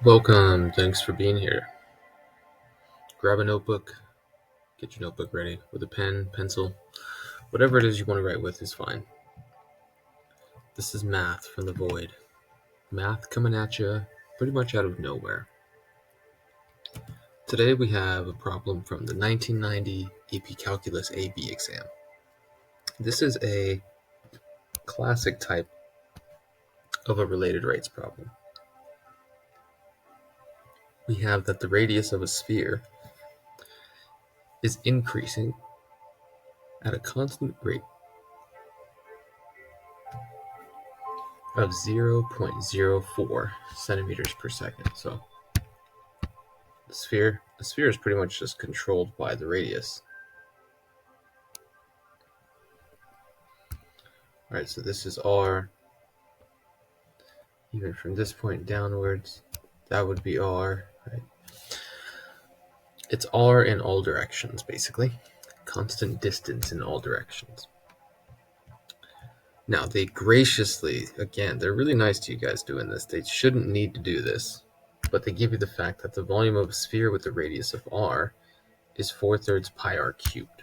Welcome, thanks for being here. Grab a notebook, get your notebook ready with a pen, pencil, whatever it is you want to write with is fine. This is math from the void. Math coming at you pretty much out of nowhere. Today we have a problem from the 1990 AP Calculus AB exam. This is a classic type of a related rates problem. We have that the radius of a sphere is increasing at a constant rate of 0.04 centimeters per second. So the sphere is pretty much just controlled by the radius. All right, so this is r. Even from this point downwards, that would be r, right? It's r in all directions, basically. Constant distance in all directions. Now, they graciously, again, they're really nice to you guys doing this. They shouldn't need to do this, but they give you the fact that the volume of a sphere with the radius of r is 4/3 pi r cubed.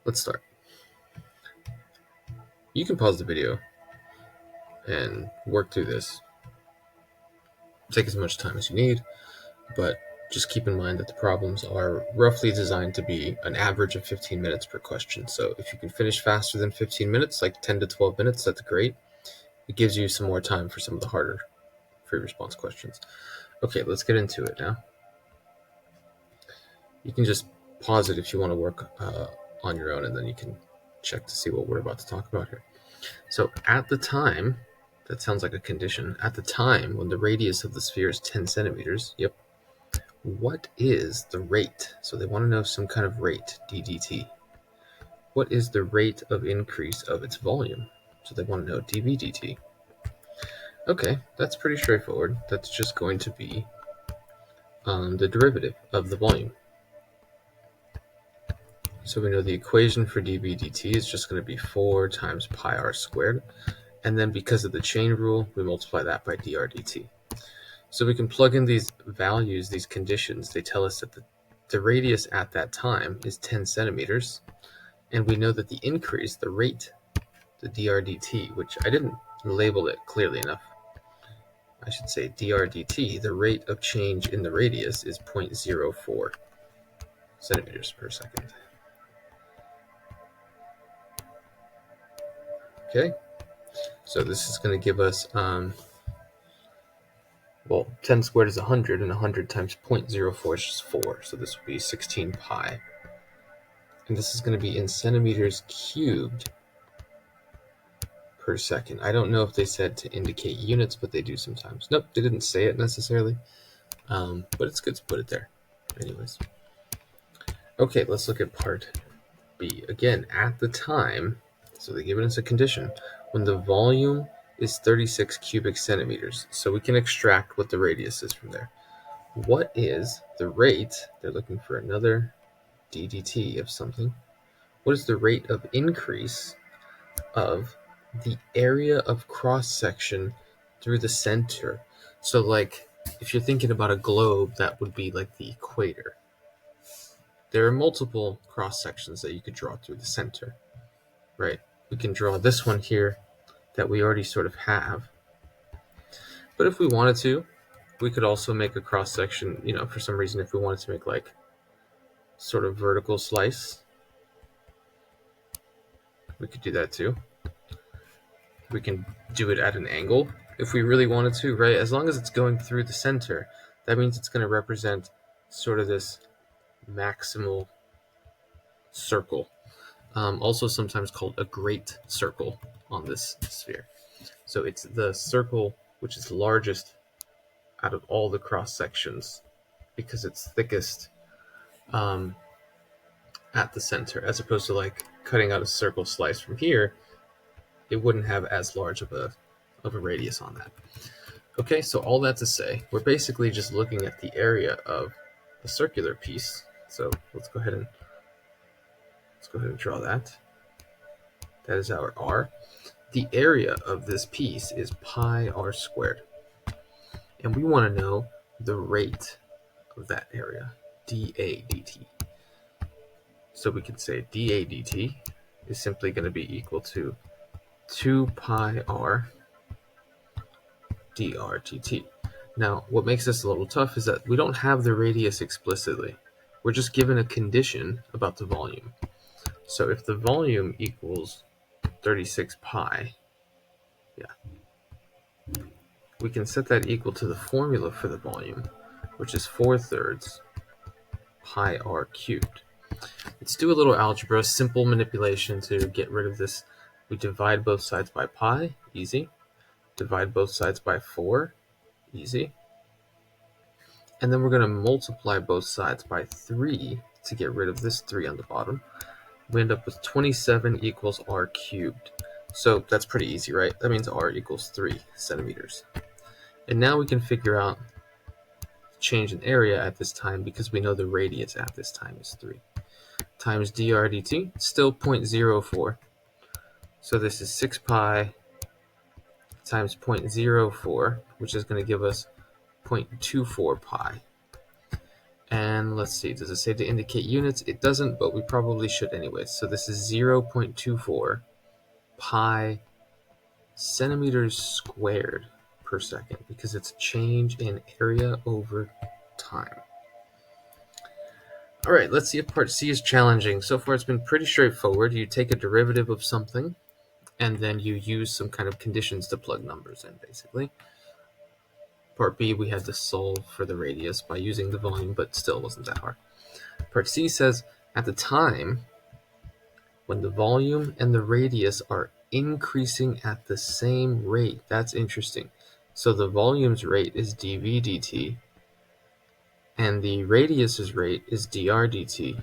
Let's start. You can pause the video and work through this. Take as much time as you need, but just keep in mind that the problems are roughly designed to be an average of 15 minutes per question. So if you can finish faster than 15 minutes, like 10 to 12 minutes, that's great. It gives you some more time for some of the harder free response questions. Okay, let's get into it now. You can just pause it if you want to work on your own, and then you can check to see what we're about to talk about here. So at the time, that sounds like a condition, at the time when the radius of the sphere is 10 centimeters, yep, what is the rate? So they want to know some kind of rate, ddt. What is the rate of increase of its volume? So they want to know dv dt. Okay, that's pretty straightforward. That's just going to be the derivative of the volume. So we know the equation for dv dt is just going to be 4 times pi r squared. And then because of the chain rule, we multiply that by dr dt. So we can plug in these values, these conditions. They tell us that the radius at that time is 10 centimeters. And we know that the increase, the rate, the dr dt, which I didn't label it clearly enough. I should say dr dt, the rate of change in the radius is 0.04 centimeters per second. Okay, so this is going to give us, 10 squared is 100, and 100 times 0.04 is just 4, so this would be 16 pi. And this is going to be in centimeters cubed per second. I don't know if they said to indicate units, but they do sometimes. Nope, they didn't say it necessarily, but it's good to put it there. Anyways. Okay, let's look at part B. Again, at the time, so they've given us a condition, when the volume is 36 cubic centimeters. So we can extract what the radius is from there. What is the rate? They're looking for another ddt of something. What is the rate of increase of the area of cross-section through the center? So like, if you're thinking about a globe, that would be like the equator. There are multiple cross-sections that you could draw through the center, right? We can draw this one here that we already sort of have. But if we wanted to, we could also make a cross-section, for some reason, if we wanted to make like sort of vertical slice, we could do that too. We can do it at an angle if we really wanted to, right? As long as it's going through the center, that means it's going to represent sort of this maximal circle, also sometimes called a great circle on this sphere. So it's the circle which is largest out of all the cross sections because it's thickest at the center, as opposed to like cutting out a circle slice from here. It wouldn't have as large of a radius on that. Okay, so all that to say, we're basically just looking at the area of the circular piece. So let's go ahead and draw that. That is our r. The area of this piece is pi r squared. And we want to know the rate of that area, dA dt. So we can say dA dt is simply going to be equal to 2 pi r dr dt. Now, what makes this a little tough is that we don't have the radius explicitly. We're just given a condition about the volume. So if the volume equals 36 pi, we can set that equal to the formula for the volume, which is 4/3 pi r cubed. Let's do a little algebra, simple manipulation to get rid of this. We divide both sides by pi, easy. Divide both sides by 4, easy. And then we're going to multiply both sides by 3 to get rid of this 3 on the bottom. We end up with 27 equals r cubed. So that's pretty easy, right? That means r equals 3 centimeters. And now we can figure out change in area at this time because we know the radius at this time is 3. Times dr dt, still 0.04. So this is 6 pi times 0.04, which is going to give us 0.24 pi. And let's see, does it say to indicate units? It doesn't, but we probably should anyway. So this is 0.24 pi centimeters squared per second because it's change in area over time. All right, let's see if part C is challenging. So far it's been pretty straightforward. You take a derivative of something and then you use some kind of conditions to plug numbers in, basically. Part B, we had to solve for the radius by using the volume, but still wasn't that hard. Part C says, at the time when the volume and the radius are increasing at the same rate. That's interesting. So the volume's rate is dV dt, and the radius's rate is dr dt.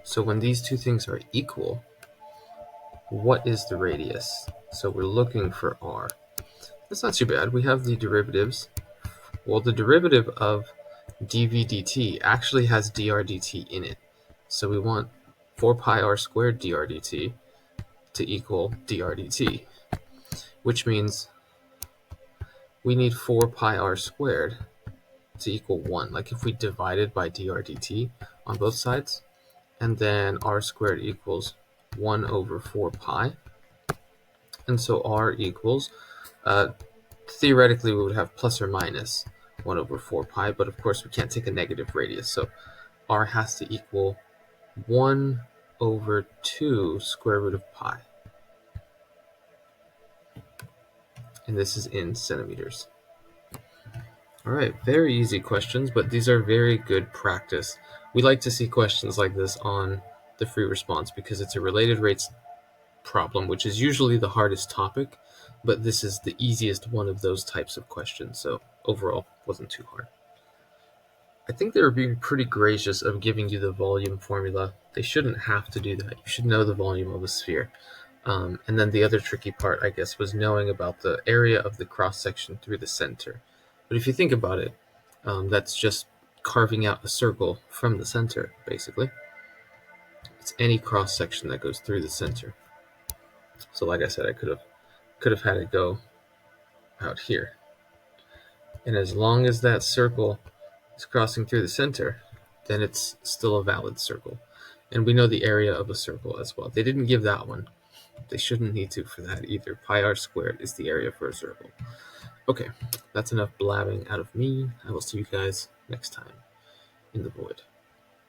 So when these two things are equal, what is the radius? So we're looking for r. That's not too bad. We have the derivatives. Well, the derivative of dV dt actually has dr dt in it. So we want 4 pi r squared dr dt to equal dr dt, which means we need 4 pi r squared to equal 1. Like if we divided by dr dt on both sides, and then r squared equals 1 over 4 pi. And so r equals, theoretically we would have plus or minus 1 over 4 pi, but of course we can't take a negative radius. So r has to equal 1 over 2 square root of pi. And this is in centimeters. All right, very easy questions, but these are very good practice. We like to see questions like this on the free response because it's a related rates problem, which is usually the hardest topic, but this is the easiest one of those types of questions, so overall wasn't too hard. I think they were being pretty gracious of giving you the volume formula. They shouldn't have to do that. You should know the volume of a sphere. And then the other tricky part, I guess, was knowing about the area of the cross-section through the center. But if you think about it, that's just carving out a circle from the center, basically. It's any cross-section that goes through the center. So like I said, I could have had it go out here. And as long as that circle is crossing through the center, then it's still a valid circle. And we know the area of a circle as well. They didn't give that one. They shouldn't need to for that either. Pi r squared is the area for a circle. Okay, that's enough blabbing out of me. I will see you guys next time in the void.